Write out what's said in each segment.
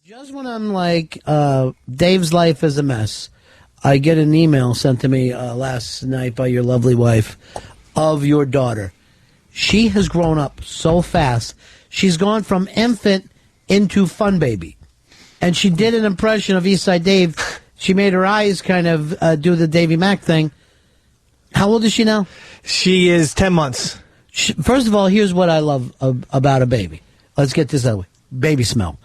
Just when I'm like, Dave's life is a mess, I get an email sent to me last night by your lovely wife of your daughter. She has grown up so fast. She's gone from infant into fun baby. And she did an impression of Eastside Dave. She made her eyes kind of do the Davy Mac thing. How old is she now? She is 10 months. First of all, here's what I love about a baby. Let's get this out of the way. Baby smell.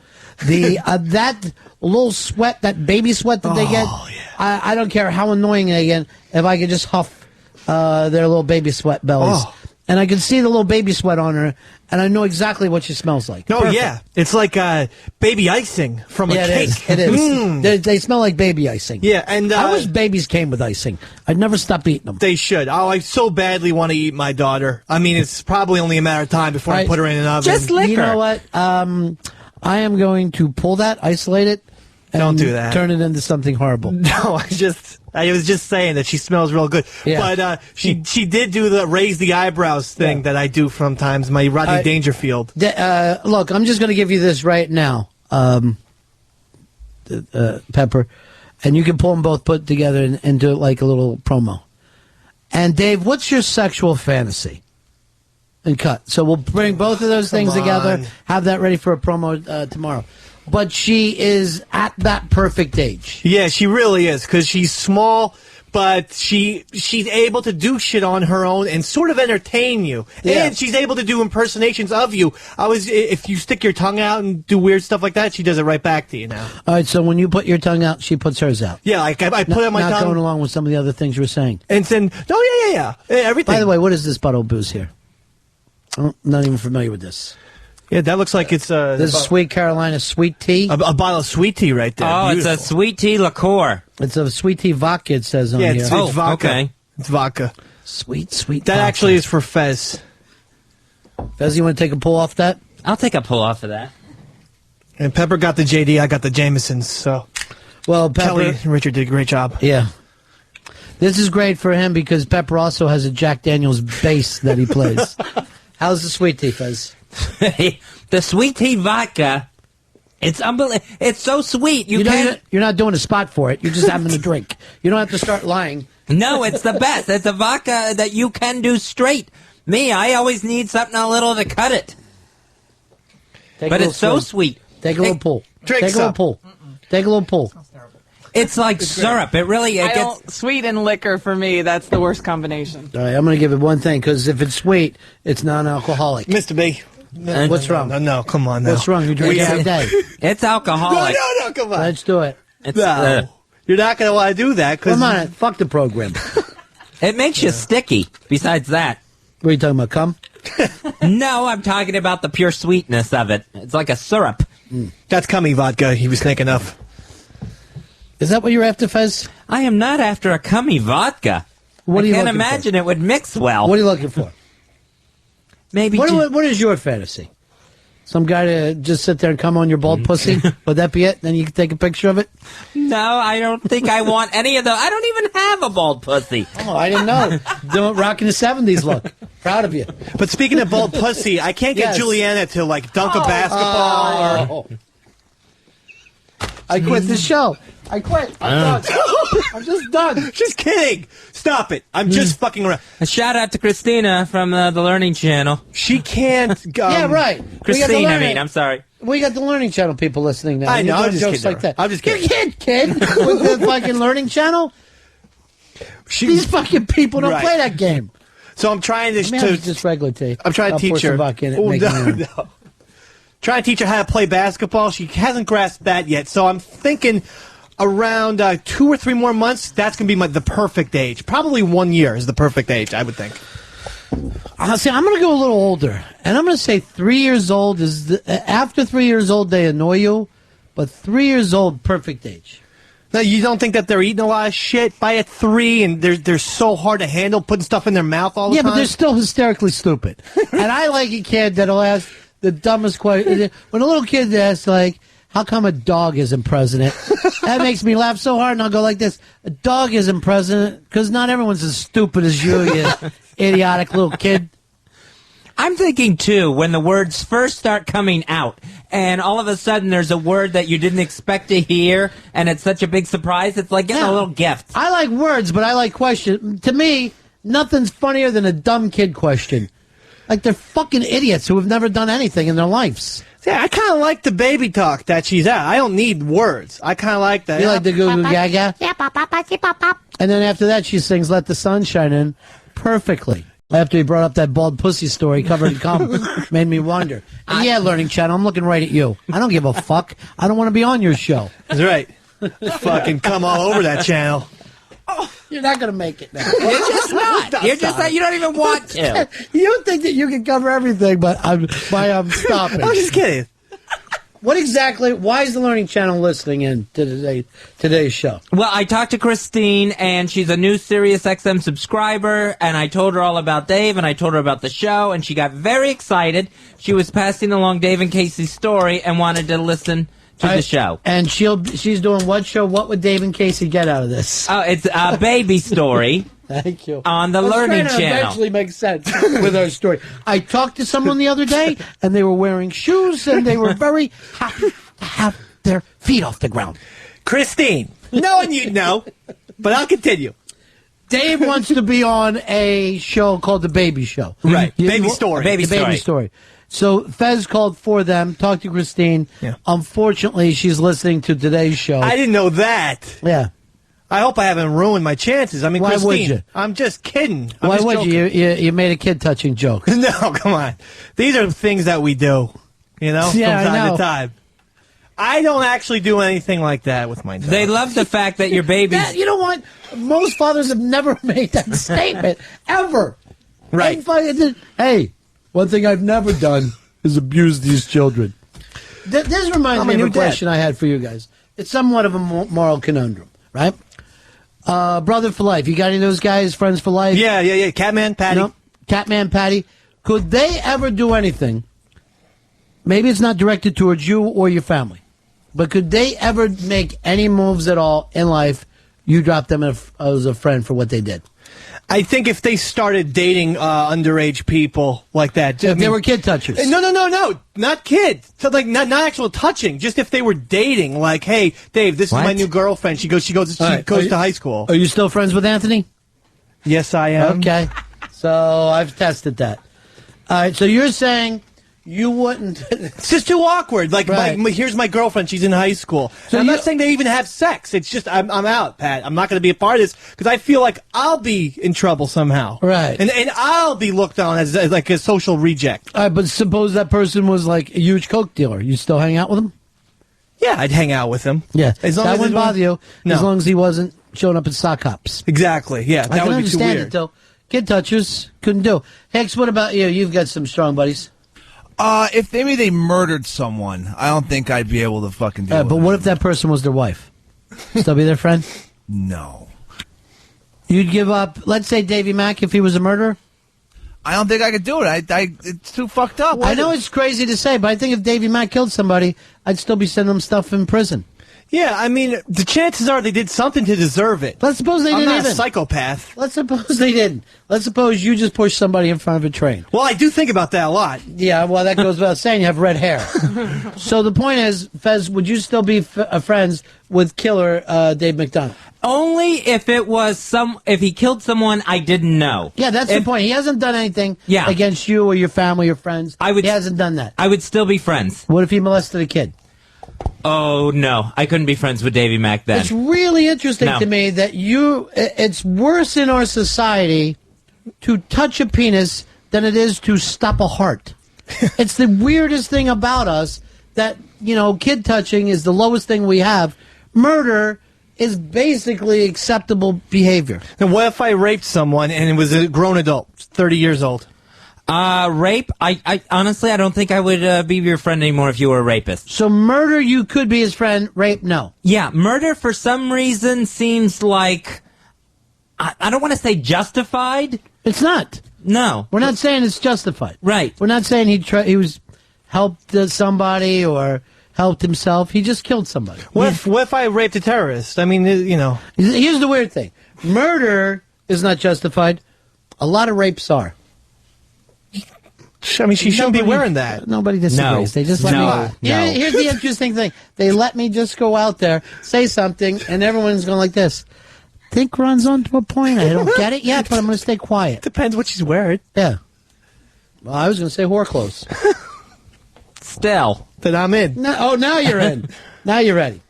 That little sweat, that baby sweat that they get, yeah. I don't care how annoying they get, if I could just huff their little baby sweat bellies. Oh. And I can see the little baby sweat on her, and I know exactly what she smells like. Oh, perfect. Yeah. It's like baby icing from a cake. It is. They smell like baby icing. Yeah, and I wish babies came with icing. I'd never stop eating them. They should. Oh, I so badly want to eat my daughter. I mean, it's probably only a matter of time before I put her in an oven. Just lick her. You know what? I am going to pull that, isolate it, and don't do that. Turn it into something horrible. No, I was just saying that she smells real good. Yeah. But she did do the raise the eyebrows thing that I do sometimes, my Rodney Dangerfield. Look, I'm just going to give you this right now, Pepper, and you can pull them both put together and do it like a little promo. And Dave, what's your sexual fantasy? And cut. So we'll bring both of those things together, have that ready for a promo tomorrow. But she is at that perfect age. Yeah, she really is, because she's small, but she's able to do shit on her own and sort of entertain you. Yeah. And she's able to do impersonations of you. If you stick your tongue out and do weird stuff like that, she does it right back to you now. All right, so when you put your tongue out, she puts hers out. Yeah, like I put out my tongue. Not going along with some of the other things you were saying. And then, yeah. Everything. By the way, what is this bottle of booze here? I'm not even familiar with this. Yeah, that looks like it's this is Sweet Carolina sweet tea. A bottle of sweet tea right there. Oh, Beautiful. It's a sweet tea liqueur. It's a sweet tea vodka, it says on here. It's vodka. Okay. It's vodka. Sweet That vodka. actually is for Fez. Fez, you want to take a pull off that? I'll take a pull off of that. And Pepper got the JD, I got the Jamesons, so. Well, Pepper, Kelly and Richard did a great job. Yeah. This is great for him because Pepper also has a Jack Daniels bass that he plays. How's the sweet tea, Fez? The sweet tea vodka, it's unbelievable. It's so sweet. You're not doing a spot for it. You're just having a drink. You don't have to start lying. No, it's the best. It's a vodka that you can do straight. Me, I always need something a little to cut it. But it's so sweet. Take a little pull. Take a little pull. Take a little pull. It's like syrup. It really gets sweet and liquor for me. That's the worst combination. All right, I'm going to give it one thing because if it's sweet, it's non-alcoholic. Mr. B. What's wrong? No, come on now. What's wrong? You drink every day. It's alcoholic. No, come on. Let's do it. No. You're not going to want to do that. Come on, fuck the program. It makes you sticky, besides that. What are you talking about, cum? No, I'm talking about the pure sweetness of it. It's like a syrup. That's cummy vodka he was thinking of. Is that what you're after, Fez? I am not after a cummy vodka. I can't imagine it would mix well. What are you looking for? Maybe. What is your fantasy? Some guy to just sit there and come on your bald pussy? Would that be it? Then you can take a picture of it? No, I don't think I want any of those. I don't even have a bald pussy. Oh, I didn't know. Doing rocking the 70s look. Proud of you. But speaking of bald pussy, I can't get Juliana to like dunk a basketball. I quit the show. I quit. I'm done. I'm just done. Just kidding. Stop it. I'm just fucking around. A shout out to Christina from the Learning Channel. She can't. Yeah, right. Christine, I'm sorry. We got the Learning Channel people listening now. I know. I'm just jokes kidding. like that. I'm just kidding. You can't, kid, with the fucking Learning Channel. These fucking people don't play that game. So I'm trying to just regular tea. I'm trying to teach her. No. Trying to teach her how to play basketball. She hasn't grasped that yet. So I'm thinking around 2 or 3 more months, that's going to be the perfect age. Probably 1 year is the perfect age, I would think. See, I'm going to go a little older. And I'm going to say 3 years old is... after 3 years old, they annoy you. But 3 years old, perfect age. Now, you don't think that they're eating a lot of shit by at 3 and they're so hard to handle, putting stuff in their mouth all the time? Yeah, but they're still hysterically stupid. And I like a kid that'll ask the dumbest question. When a little kid asks, like, how come a dog isn't president? That makes me laugh so hard, and I'll go like this. A dog isn't president because not everyone's as stupid as you idiotic little kid. I'm thinking, too, when the words first start coming out, and all of a sudden there's a word that you didn't expect to hear, and it's such a big surprise, it's like getting a little gift. I like words, but I like questions. To me, nothing's funnier than a dumb kid question. Like, they're fucking idiots who have never done anything in their lives. Yeah, I kind of like the baby talk that she's at. I don't need words. I kind of like that. You like the goo goo gaga? Yeah, pop, pop, pop, pop, pop. And then after that, she sings Let the Sun Shine In perfectly. After he brought up that bald pussy story covered in cum, made me wonder. And yeah, Learning Channel, I'm looking right at you. I don't give a fuck. I don't want to be on your show. That's right. Fucking come all over that channel. Oh, you're not going to make it now. You're just not. You're just not. You don't even want to. You think that you can cover everything, but I'm stopping. I'm just kidding. What exactly? Why is the Learning Channel listening in to today's show? Well, I talked to Christine, and she's a new Sirius XM subscriber, and I told her all about Dave, and I told her about the show, and she got very excited. She was passing along Dave and Casey's story and wanted to listen to the show. And she's doing what show? What would Dave and Casey get out of this? Oh, it's a baby story. Thank you. On the Learning Channel. Eventually makes sense with our story. I talked to someone the other day, and they were wearing shoes, and they were very happy to have their feet off the ground. Christine, no one you'd know, but I'll continue. Dave wants to be on a show called The Baby Show. Right. Baby Story. Baby Baby Story. So Fez called for them, talked to Christine. Yeah. Unfortunately, she's listening to today's show. I didn't know that. Yeah. I hope I haven't ruined my chances. I mean, Why Christine, would you? I'm just kidding. Why would you? You made a kid-touching joke. No, come on. These are things that we do, you know, Yeah, from I time know. to time. I don't actually do anything like that with my daughter. They love the fact that your baby's... You know what? Most fathers have never made that statement, ever. Right. Hey, one thing I've never done is abuse these children. This reminds me of a question I had for you guys. It's somewhat of a moral conundrum, right? Brother for Life. You got any of those guys, Friends for Life? Yeah. Catman, Patty. You know, Catman, Patty. Could they ever do anything? Maybe it's not directed towards you or your family, but could they ever make any moves at all in life? You drop them as a friend for what they did. I think if they started dating underage people like that, If they were kid touchers. No, not kids. So like not actual touching. Just if they were dating, like, hey, Dave, this is my new girlfriend. She goes to high school. Are you still friends with Anthony? Yes, I am. Okay, so I've tested that. All right, so you're saying you wouldn't. It's just too awkward. Like, Right. here's my girlfriend. She's in high school. So I'm you- not saying they even have sex. It's just I'm out, Pat. I'm not going to be a part of this because I feel like I'll be in trouble somehow. Right. And I'll be looked on as like a social reject. All right, but suppose that person was like a huge coke dealer. You still hang out with him? Yeah, I'd hang out with him. Yeah, As long that as wouldn't bother you. No. As long as he wasn't showing up at sock hops. Exactly. Yeah, I that can would be too understand weird. it though. Kid touchers couldn't do. Hex, what about you? You've got some strong buddies. If maybe they murdered someone, I don't think I'd be able to fucking deal with But it. what if that person was their wife? Still be their friend? No. You'd give up, let's say Davy Mack if he was a murderer? I don't think I could do it. It's too fucked up. I know it's crazy to say, but I think if Davy Mack killed somebody, I'd still be sending them stuff in prison. Yeah, I mean, the chances are they did something to deserve it. Let's suppose they I'm didn't not even. a psychopath. Let's suppose they didn't. Let's suppose you just pushed somebody in front of a train. Well, I do think about that a lot. Yeah, well, that goes without saying. You have red hair. So the point is, Fez, would you still be friends with killer Dave McDonough? Only if it was if he killed someone I didn't know. Yeah, that's the point. He hasn't done anything Yeah. against you or your family or friends. He hasn't done that. I would still be friends. What if he molested a kid? Oh, no. I couldn't be friends with Davy Mack then. It's really interesting No. to me that it's worse in our society to touch a penis than it is to stop a heart. It's the weirdest thing about us that, kid touching is the lowest thing we have. Murder is basically acceptable behavior. And what if I raped someone and it was a grown adult, 30 years old? Rape? I honestly, I don't think I would be your friend anymore if you were a rapist. So murder, you could be his friend. Rape, no. Yeah, murder for some reason seems like, I don't want to say justified. It's not. No. We're not saying it's justified. Right. We're not saying he was helped somebody or helped himself. He just killed somebody. What if I raped a terrorist? I mean, Here's the weird thing. Murder is not justified. A lot of rapes are. I mean, she shouldn't be wearing that. Nobody disagrees. No. They just let No. me. Here's the interesting thing. They let me just go out there, say something, and everyone's going like this. Think runs on to a point. I don't get it yet, but I'm going to stay quiet. Depends what she's wearing. Yeah. Well, I was going to say whore clothes. Still. Then I'm in. No, now you're in. Now you're ready.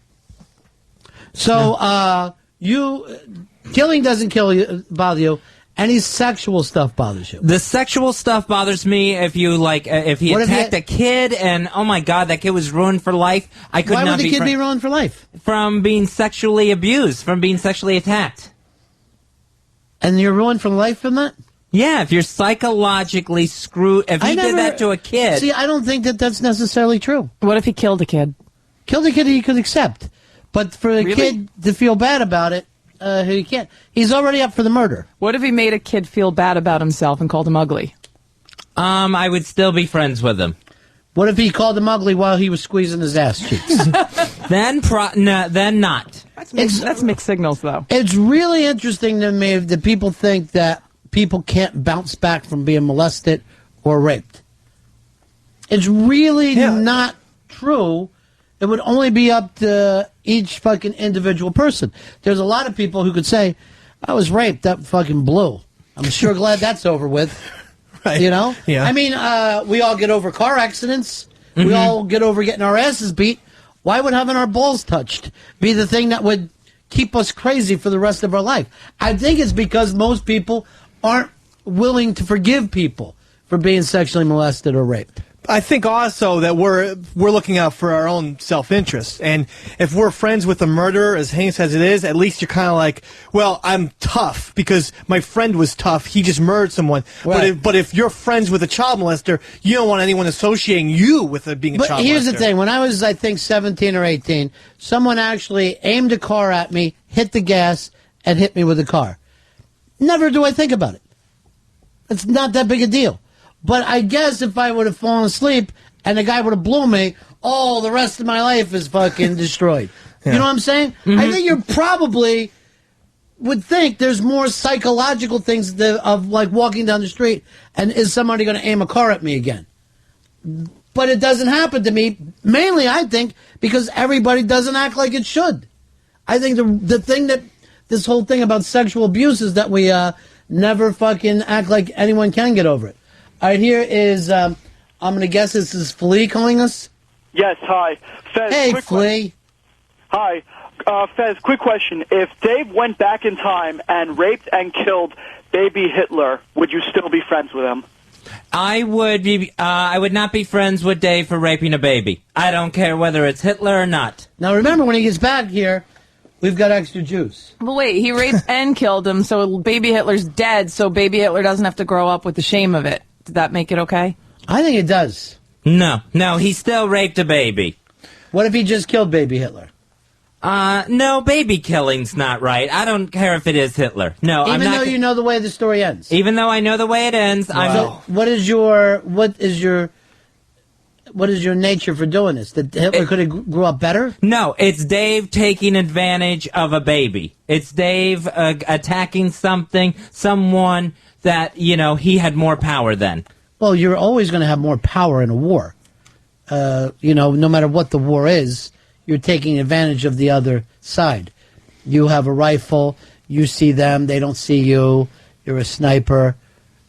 So, killing doesn't bother you. Any sexual stuff bothers you? The sexual stuff bothers me if you if he attacked a kid and oh my god, that kid was ruined for life. I could Why not would the kid be ruined for life? From being sexually abused, from being sexually attacked. And you're ruined for life from that? Yeah, if you're psychologically screwed, if he did that to a kid. See, I don't think that that's necessarily true. What if he killed a kid? Killed a kid he could accept. But for a kid to feel bad about it, he can't. He's already up for the murder. What if he made a kid feel bad about himself and called him ugly? I would still be friends with him. What if he called him ugly while he was squeezing his ass cheeks? Then not. That's mixed signals, though. It's really interesting to me that people think that people can't bounce back from being molested or raped. It's really not true. It would only be up to each fucking individual person. There's a lot of people who could say, I was raped, that fucking blew. I'm sure glad that's over with. Right. You know? Yeah. I mean, we all get over car accidents. Mm-hmm. We all get over getting our asses beat. Why would having our balls touched be the thing that would keep us crazy for the rest of our life? I think it's because most people aren't willing to forgive people for being sexually molested or raped. I think also that we're looking out for our own self-interest. And if we're friends with a murderer, as heinous as it is, at least you're kind of like, well, I'm tough because my friend was tough. He just murdered someone. Right. But if you're friends with a child molester, you don't want anyone associating you with being a child molester. But here's the thing. When I was, I think, 17 or 18, someone actually aimed a car at me, hit the gas, and hit me with a car. Never do I think about it. It's not that big a deal. But I guess if I would have fallen asleep and the guy would have blew me, the rest of my life is fucking destroyed. Yeah. You know what I'm saying? Mm-hmm. I think you probably would think there's more psychological things of like walking down the street and is somebody going to aim a car at me again? But it doesn't happen to me. Mainly, I think, because everybody doesn't act like it should. I think the thing that this whole thing about sexual abuse is that we never fucking act like anyone can get over it. All right, here is, I'm going to guess this is Flea calling us. Yes, hi. Fez, hey, Flea. Hi. Fez, quick question. If Dave went back in time and raped and killed baby Hitler, would you still be friends with him? I would not be friends with Dave for raping a baby. I don't care whether it's Hitler or not. Now, remember, when he gets back here, we've got extra juice. But wait, he raped and killed him, so baby Hitler's dead, so baby Hitler doesn't have to grow up with the shame of it. Did that make it okay? I think it does. No, he still raped a baby. What if he just killed baby Hitler? No, baby killing's not right. I don't care if it is Hitler. No, Even I'm not. Even though you know the way the story ends. Even though I know the way it ends, wow. So what is your nature for doing this? That Hitler could have grew up better? No, it's Dave taking advantage of a baby. It's Dave attacking someone that, he had more power than. Well, you're always going to have more power in a war. No matter what the war is, you're taking advantage of the other side. You have a rifle, you see them, they don't see you, you're a sniper.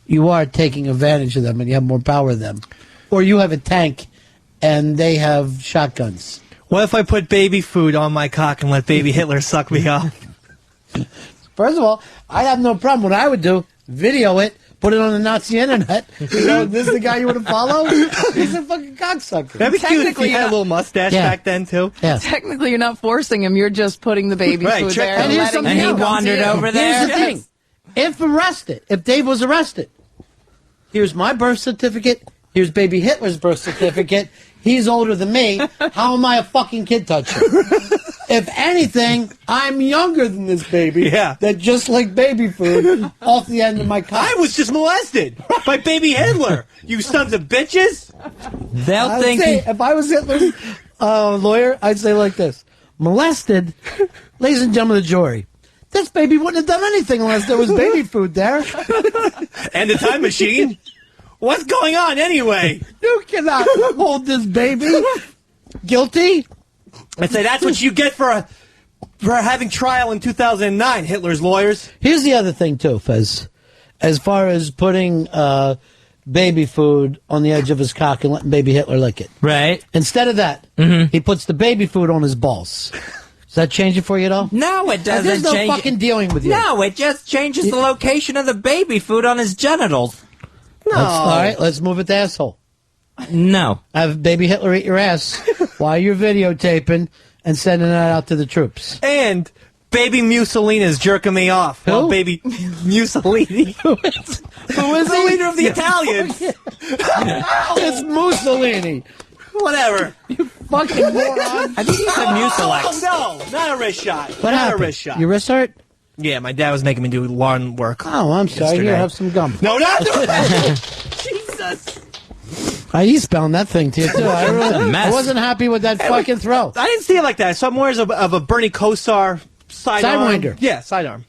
You are taking advantage of them and you have more power than them. Or you have a tank and they have shotguns. What if I put baby food on my cock and let baby Hitler suck me off? First of all, I have no problem. What I would do, video it, put it on the Nazi internet. This is the guy you want to follow? He's a fucking cocksucker. That'd be cute if he had a little mustache back then, too. Yeah. Technically, you're not forcing him. You're just putting the baby food there. And here's something he wandered over there. Here's the thing. If Dave was arrested, here's my birth certificate, here's baby Hitler's birth certificate, he's older than me, how am I a fucking kid toucher? If anything, I'm younger than this baby. Yeah. That just like baby food off the end of my cock. I was just molested by baby Hitler. You sons of bitches. They'll think. If I was Hitler's lawyer, I'd say like this: molested, ladies and gentlemen of the jury. This baby wouldn't have done anything unless there was baby food there. And the time machine. What's going on anyway? You cannot hold this baby. Guilty? I say that's what you get for having trial in 2009, Hitler's lawyers. Here's the other thing, too, Fez. As far as putting baby food on the edge of his cock and letting baby Hitler lick it. Right. Instead of that, he puts the baby food on his balls. Does that change it for you at all? No, it doesn't There's no change fucking dealing with you. No, it just changes the location of the baby food on his genitals. No. All right, let's move it to asshole. No. Have baby Hitler eat your ass while you're videotaping and sending that out to the troops. And baby Mussolini is jerking me off. Who? Well, baby Mussolini. Who is the leader of the Italians. It's Mussolini. Whatever. You fucking moron. I think he's a Mucilex. No, not a wrist shot. What not happened? a wrist shot. Your wrist hurt? Yeah, my dad was making me do lawn work. Oh, I'm sorry. Yesterday. Here, have some gum. No, not Jesus. I e-spelled that thing to you, too. I wasn't happy with that fucking throw. I didn't see it like that. I saw more as of a Bernie Kosar sidearm. Sidewinder. Yeah, sidearm.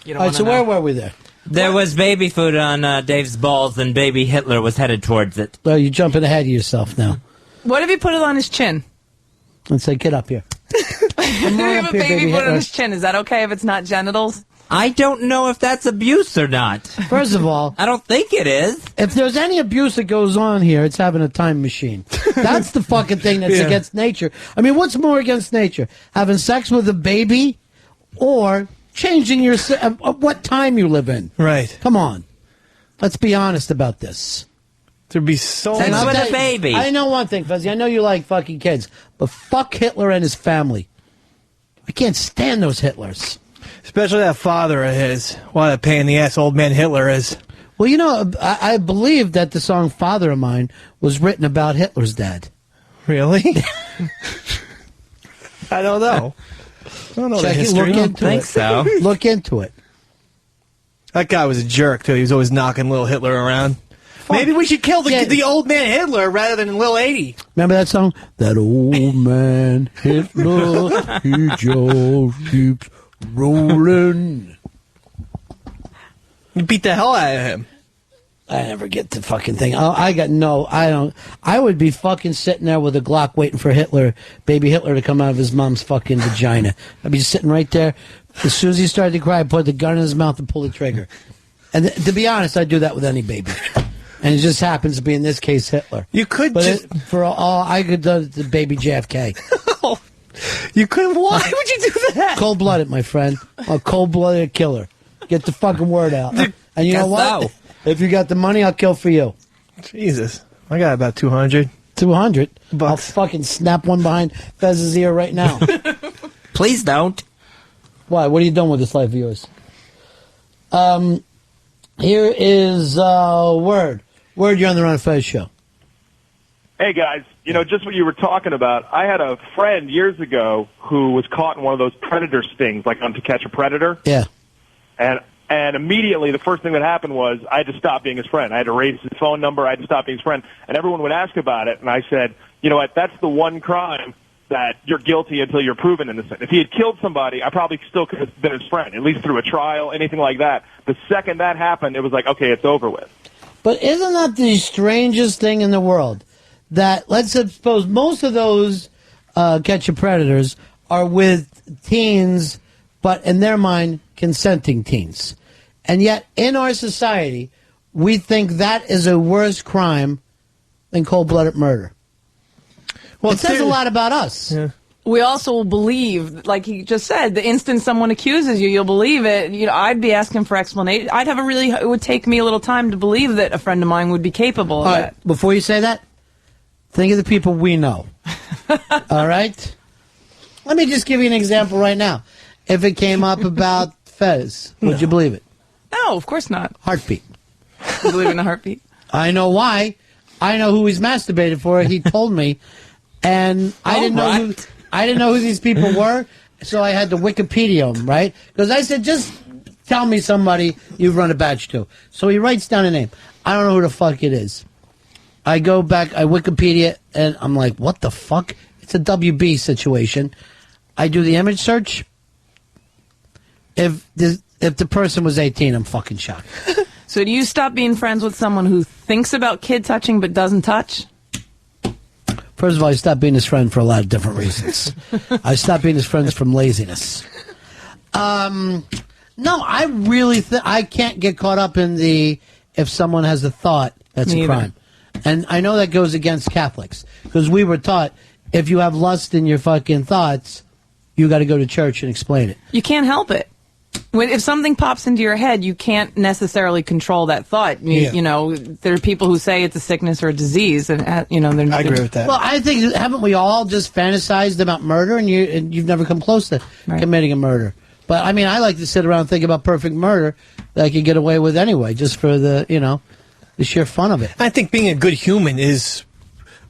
You All right, so where were we there? There was baby food on Dave's balls, and baby Hitler was headed towards it. Well, you're jumping ahead of yourself now. What if you put it on his chin? Let's say, get up here. If you have a baby put it on his chin, is that okay if it's not genitals? I don't know if that's abuse or not. First of all, I don't think it is. if there's any abuse that goes on here, it's having a time machine. That's the fucking thing that's against nature. I mean, what's more against nature? Having sex with a baby or changing your what time you live in? Right. Come on. Let's be honest about this. There'd be so Sex much. with I'll a tell you- baby. I know one thing, Fuzzy. I know you like fucking kids, but fuck Hitler and his family. I can't stand those Hitlers. Especially that father of his. What a pain in the ass old man Hitler is. Well, you know, I believe that the song Father of Mine was written about Hitler's dad. Really? I don't know. I don't know the Check it, history. look into think it. so. Look into it. That guy was a jerk, too. He was always knocking little Hitler around. Maybe we should kill the old man Hitler rather than Lil 80. Remember that song? That old man Hitler, he just keeps rolling. You beat the hell out of him. I never get the fucking thing. I don't. I would be fucking sitting there with a Glock waiting for Hitler, baby Hitler, to come out of his mom's fucking vagina. I'd be just sitting right there. As soon as he started to cry, I'd put the gun in his mouth and pull the trigger. And to be honest, I'd do that with any baby. And it just happens to be, in this case, Hitler. You could But just... for all I could do the baby JFK. You could... Why would you do that? Cold-blooded, my friend. A cold-blooded killer. Get the fucking word out. And you know what? so. If you got the money, I'll kill for you. Jesus. I got about 200. 200. I'll Bucks. fucking snap one behind Fez's ear right now. Please don't. Why? What are you doing with this life of yours? Here is Word. Word, you're on the Ron Fez show. Hey, guys, you know, just what you were talking about, I had a friend years ago who was caught in one of those predator stings, like on To Catch a Predator. Yeah. And immediately the first thing that happened was I had to stop being his friend. I had to raise his phone number. I had to stop being his friend. And everyone would ask about it. And I said, you know what, that's the one crime that you're guilty until you're proven innocent. If he had killed somebody, I probably still could have been his friend, at least through a trial, anything like that. The second that happened, it was like, okay, it's over with. But isn't that the strangest thing in the world? That, let's suppose most of those catch a predators are with teens, but in their mind, consenting teens. And yet, in our society, we think that is a worse crime than cold-blooded murder. Well, It says a lot about us. Yeah. We also will believe, like he just said, the instant someone accuses you, you'll believe it. You know, I'd be asking for explanation. It would take me a little time to believe that a friend of mine would be capable of All that. right, before you say that, think of the people we know. All right? Let me just give you an example right now. If it came up about Fez, would you believe it? No, of course not. Heartbeat. You believe in a heartbeat? I know why. I know who he's masturbated for. He told me. And I didn't know who these people were, so I had to Wikipedia them, right? Because I said, just tell me somebody you've run a batch to. So he writes down a name. I don't know who the fuck it is. I go back, I Wikipedia, and I'm like, what the fuck? It's a WB situation. I do the image search. If the person was 18, I'm fucking shocked. So do you stop being friends with someone who thinks about kid touching but doesn't touch? First of all, I stopped being his friend for a lot of different reasons. I stopped being his friends from laziness. No, I really I can't get caught up in if someone has a thought, that's a crime. And I know that goes against Catholics, because we were taught if you have lust in your fucking thoughts, you got to go to church and explain it. You can't help it. If something pops into your head, you can't necessarily control that thought. You know, there are people who say it's a sickness or a disease, and I agree with that. Well, I think, haven't we all just fantasized about murder, and you've never come close to committing a murder? But I mean, I like to sit around and think about perfect murder that I could get away with anyway, just for the sheer fun of it. I think being a good human is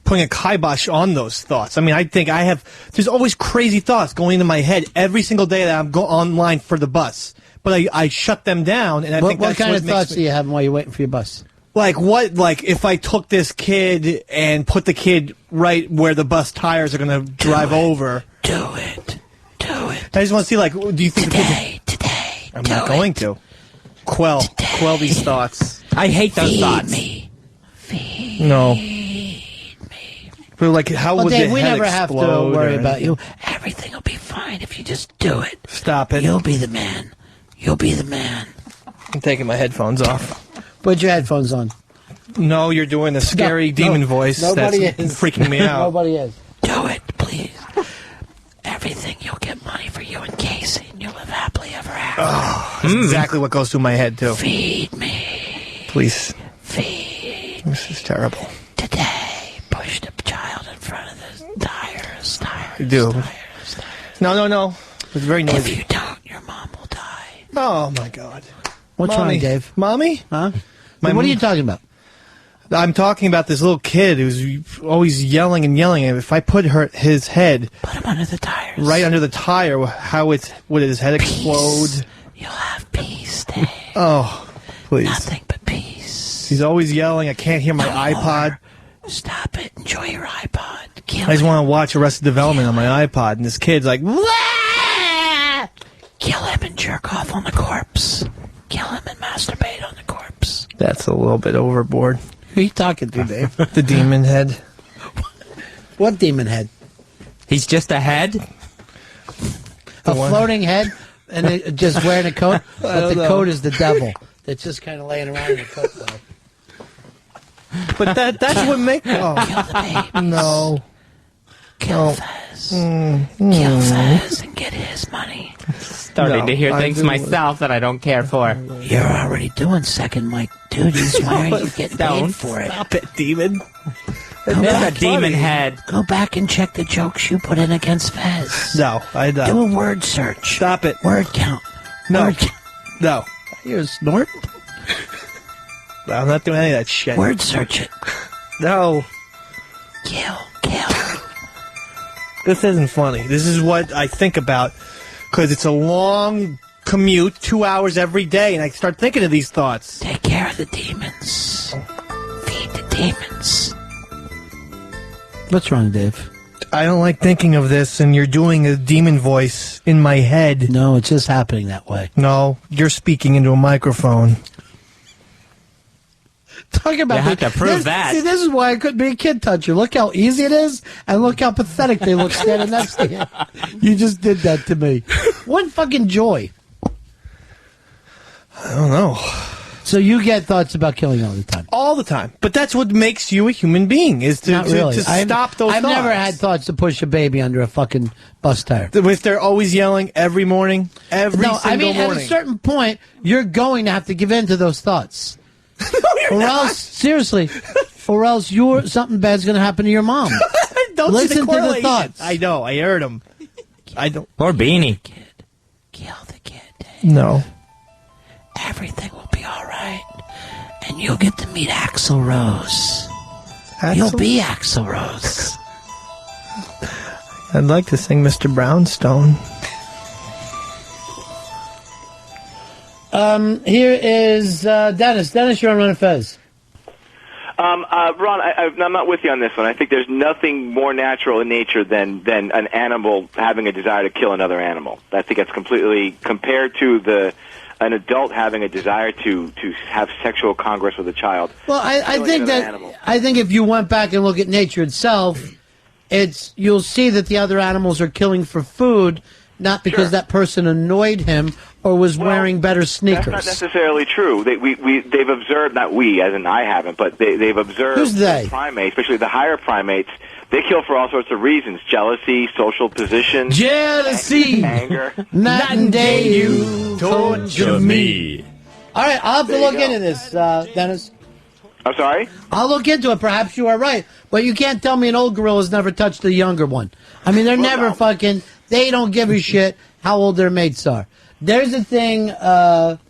putting a kibosh on those thoughts. I mean, I think there's always crazy thoughts going into my head every single day that I'm online for the bus. But I shut them down, and I think that's what kind of thoughts do you have while you're waiting for your bus? Like if I took this kid and put the kid right where the bus tires are going to drive over. Do it. I just want to see, do you think Today. I'm not going to. Quell these thoughts. I hate those thoughts. No. But how would Dave, the we head never have to explode worry or about anything? you. Everything will be fine if you just do it. Stop it. You'll be the man. You'll be the man. I'm taking my headphones off. Put your headphones on. No, you're doing the scary demon voice that's freaking me out. Nobody is. Do it, please. Everything, you'll get money for you and Casey, and you'll live happily ever after. Oh, that's exactly what goes through my head, too. Feed me. Please. Feed. This is terrible. Today, push the child in front of the tires. I do. No. It's very noisy. If you don't, your mom will die. Oh, my God. What's wrong, Dave? Mommy? Huh? What are you talking about? I'm talking about this little kid who's always yelling and yelling. And if I put his head... Put him under the tires. Right under the tire, would his head explode? You'll have peace, Dave. Oh, please. Nothing but peace. He's always yelling. I can't hear my iPod. Stop it. Enjoy your iPod. I just want to watch Arrested Development on my iPod, and this kid's like... Wah! Kill him and jerk off on the corpse. Kill him and masturbate on the corpse. That's a little bit overboard. Who are you talking to, Dave? The demon head. What demon head? He's just a head? A floating head? And just wearing a coat? But the coat is the devil. That's just kind of laying around in a coat, though. But that's what makes... Kill the babies. No. Kill Fez. Kill Fez and get his money. Starting to hear things myself that I don't care for. You're already doing second mic duties. Why aren't you getting paid for it? Stop it, demon. That's a demon head. Go back and check the jokes you put in against Fez. No, I don't. Do a word search. Stop it. Word count. No. Word count. No. You're a snort. I'm not doing any of that shit. Word search it. No. Kill. This isn't funny. This is what I think about, because it's a long commute, 2 hours every day, and I start thinking of these thoughts. Take care of the demons. Feed the demons. What's wrong, Dave? I don't like thinking of this, and you're doing a demon voice in my head. No, it's just happening that way. No, you're speaking into a microphone. Talk about You have to prove that. See, this is why I couldn't be a kid toucher. Look how easy it is, and look how pathetic they look standing next to you. You just did that to me. What fucking joy. I don't know. So you get thoughts about killing all the time? All the time. But that's what makes you a human being, is to, Not really. to stop those I've thoughts. never had thoughts to push a baby under a fucking bus tire. If they're always yelling every morning, every single morning. At a certain point, you're going to have to give in to those thoughts. No, you're not. Else, seriously, or else something bad's going to happen to your mom. Don't Listen see the to the correlation. thoughts. I know. I heard him. I don't. Poor Beanie. Kill the kid, Dave. No. Everything will be all right. And you'll get to meet Axl Rose. You'll be Axl Rose. I'd like to sing Mr. Brownstone. Here is Dennis. Dennis, you're on Run and Fez. Ron, I'm not with you on this one. I think there's nothing more natural in nature than an animal having a desire to kill another animal. I think that's completely, compared to the an adult having a desire to have sexual congress with a child. Well, I think that I think if you went back and look at nature itself, you'll see that the other animals are killing for food, not because that person annoyed him or was wearing better sneakers. That's not necessarily true. They've observed, not we, as in I haven't, but they've observed Who's they? Primates, especially the higher primates. They kill for all sorts of reasons: jealousy, social position, jealousy, anger. Night and day you torture me. All right, I'll have to look into this, Dennis. I'm sorry? I'll look into it. Perhaps you are right. But you can't tell me an old gorilla's never touched a younger one. I mean, they're never fucking... They don't give a shit how old their mates are. There's a thing that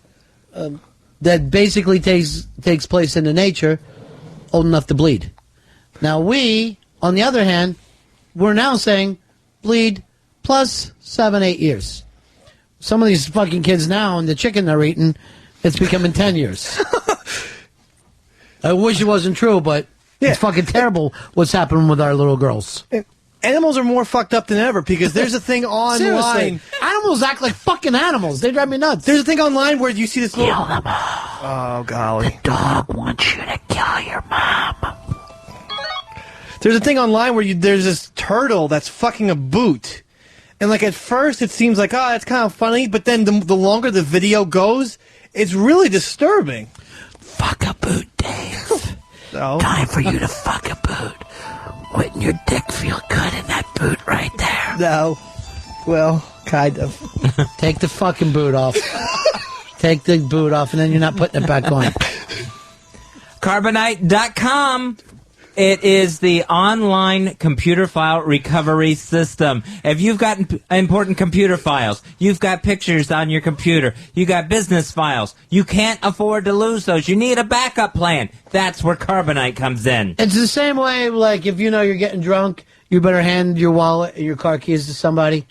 basically takes place in the nature, old enough to bleed. Now we, on the other hand, we're now saying bleed plus 7-8 years. Some of these fucking kids now, and the chicken they're eating, it's becoming 10 years. I wish it wasn't true, but it's fucking terrible what's happening with our little girls. Animals are more fucked up than ever because there's a thing online. Seriously, animals act like fucking animals. They drive me nuts. There's a thing online where you see this little... Kill them all. Oh, golly. The dog wants you to kill your mom. There's a thing online where there's this turtle that's fucking a boot. And, like, at first it seems like, oh, that's kind of funny, but then the longer the video goes, it's really disturbing. Fuck a boot, Dave. No. Time for you to fuck a boot. Wouldn't your dick feel good in that boot right there? No. Well, kind of. Take the fucking boot off. Take the boot off, and then you're not putting it back on. Carbonite.com. It is the online computer file recovery system. If you've got important computer files, you've got pictures on your computer, you got business files, you can't afford to lose those. You need a backup plan. That's where Carbonite comes in. It's the same way, like, if you know you're getting drunk, you better hand your wallet and your car keys to somebody.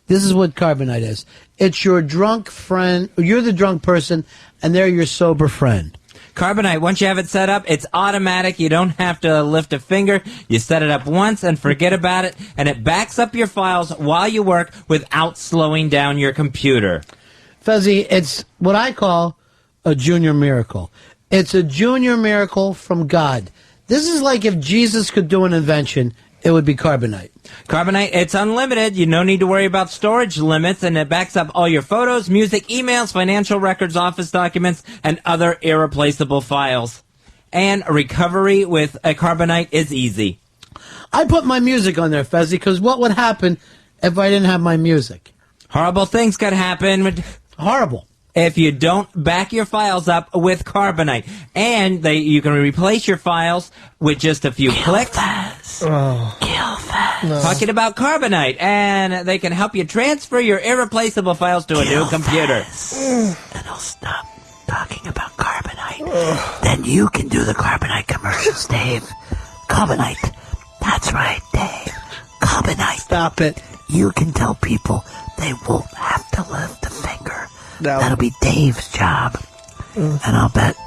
This is what Carbonite is. It's your drunk friend. You're the drunk person, and they're your sober friend. Carbonite, once you have it set up, it's automatic. You don't have to lift a finger. You set it up once and forget about it, and it backs up your files while you work without slowing down your computer. Fezzi, it's what I call a junior miracle. It's a junior miracle from God. This is like if Jesus could do an invention, it would be Carbonite. Carbonite, it's unlimited. You no need to worry about storage limits, and it backs up all your photos, music, emails, financial records, office documents, and other irreplaceable files. And recovery with a Carbonite is easy. I put my music on there, Fezzi, because what would happen if I didn't have my music? Horrible things could happen. Horrible. If you don't back your files up with Carbonite. And you can replace your files with just a few clicks. Oh. Kill Fez. No. Talking about Carbonite. And they can help you transfer your irreplaceable files to a new computer. And I'll stop talking about Carbonite. Then you can do the Carbonite commercials, Dave. Carbonite. That's right, Dave. Carbonite. Stop it. You can tell people they won't have to lift a finger. No. That'll be Dave's job. And I'll bet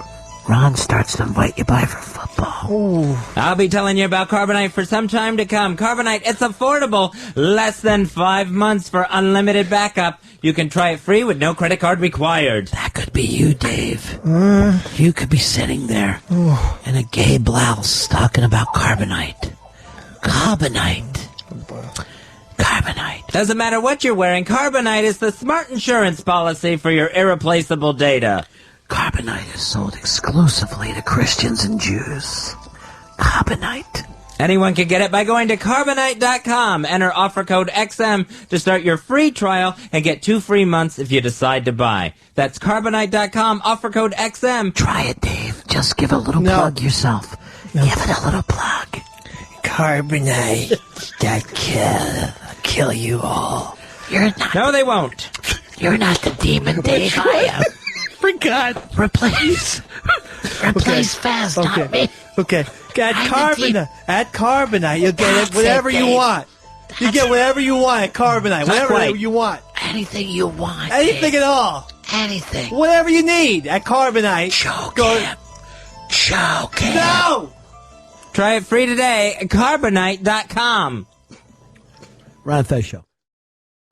Ron starts to invite you by for football. Ooh. I'll be telling you about Carbonite for some time to come. Carbonite, it's affordable. Less than 5 months for unlimited backup. You can try it free with no credit card required. That could be you, Dave. You could be sitting there in a gay blouse talking about Carbonite. Carbonite. Carbonite. Doesn't matter what you're wearing, Carbonite is the smart insurance policy for your irreplaceable data. Carbonite is sold exclusively to Christians and Jews. Carbonite. Anyone can get it by going to Carbonite.com. Enter offer code XM to start your free trial and get 2 free months if you decide to buy. That's Carbonite.com, offer code XM. Try it, Dave. Just give a little plug yourself. Give it a little plug. Carbonite. That kill you all. You're not. No, they won't. You're not the demon, Dave. I am. Forgot. Replace Faz, not me. Okay. At Carbonite, you'll get it whatever you want. You get whatever you want at Carbonite. Whatever you want. Anything you want. Anything Dave. at all. Anything. Whatever you need at Carbonite. Choke him. No! Try it free today at Carbonite.com. Ron Fez Show.